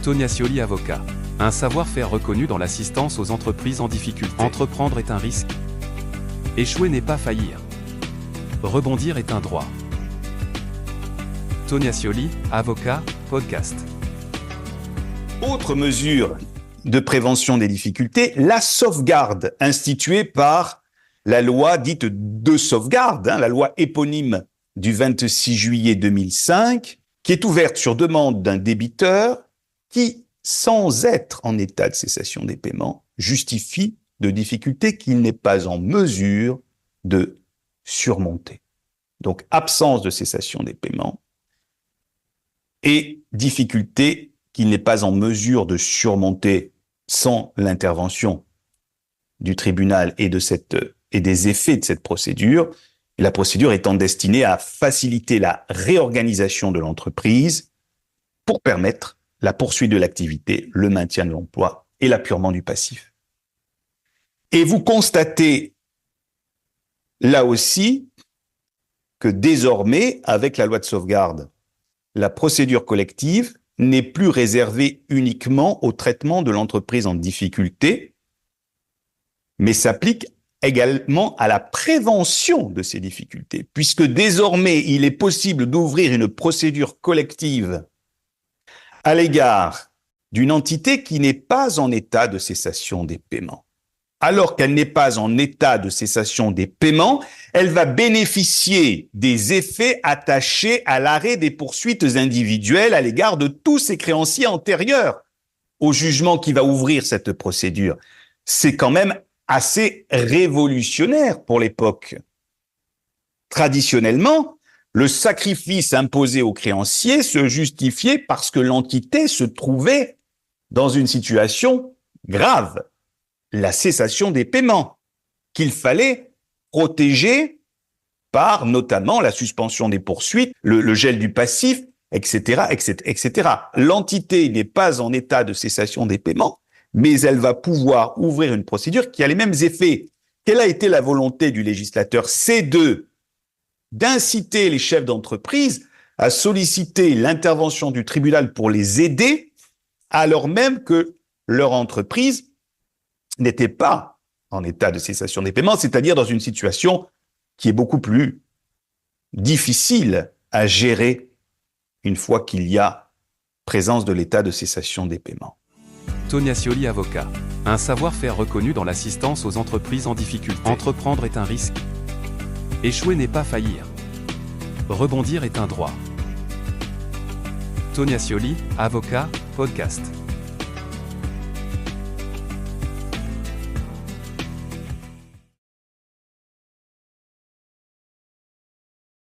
Tonia Scioli avocat. Un savoir-faire reconnu dans l'assistance aux entreprises en difficulté. Entreprendre est un risque. Échouer n'est pas faillir. Rebondir est un droit. Tonia Scioli, avocat, podcast. Autre mesure de prévention des difficultés, la sauvegarde instituée par la loi dite de sauvegarde, la loi éponyme du 26 juillet 2005, qui est ouverte sur demande d'un débiteur qui, sans être en état de cessation des paiements, justifie de difficultés qu'il n'est pas en mesure de surmonter. Donc, absence de cessation des paiements et difficultés qu'il n'est pas en mesure de surmonter sans l'intervention du tribunal et des effets de cette procédure, et la procédure étant destinée à faciliter la réorganisation de l'entreprise pour permettre la poursuite de l'activité, le maintien de l'emploi et l'appurement du passif. Et vous constatez là aussi que désormais, avec la loi de sauvegarde, la procédure collective n'est plus réservée uniquement au traitement de l'entreprise en difficulté, mais s'applique également à la prévention de ces difficultés, puisque désormais, il est possible d'ouvrir une procédure collective à l'égard d'une entité qui n'est pas en état de cessation des paiements. Alors qu'elle n'est pas en état de cessation des paiements, elle va bénéficier des effets attachés à l'arrêt des poursuites individuelles à l'égard de tous ses créanciers antérieurs au jugement qui va ouvrir cette procédure. C'est quand même assez révolutionnaire pour l'époque. Traditionnellement, le sacrifice imposé aux créanciers se justifiait parce que l'entité se trouvait dans une situation grave, la cessation des paiements, qu'il fallait protéger par notamment la suspension des poursuites, le gel du passif, etc., etc., etc. L'entité n'est pas en état de cessation des paiements, mais elle va pouvoir ouvrir une procédure qui a les mêmes effets. Quelle a été la volonté du législateur? C'est d'inciter les chefs d'entreprise à solliciter l'intervention du tribunal pour les aider, alors même que leur entreprise n'était pas en état de cessation des paiements, c'est-à-dire dans une situation qui est beaucoup plus difficile à gérer une fois qu'il y a présence de l'état de cessation des paiements. Tonia Scioli avocat. Un savoir-faire reconnu dans l'assistance aux entreprises en difficulté. Entreprendre est un risque. Échouer n'est pas faillir. Rebondir est un droit. Tonia Scioli, avocat, podcast.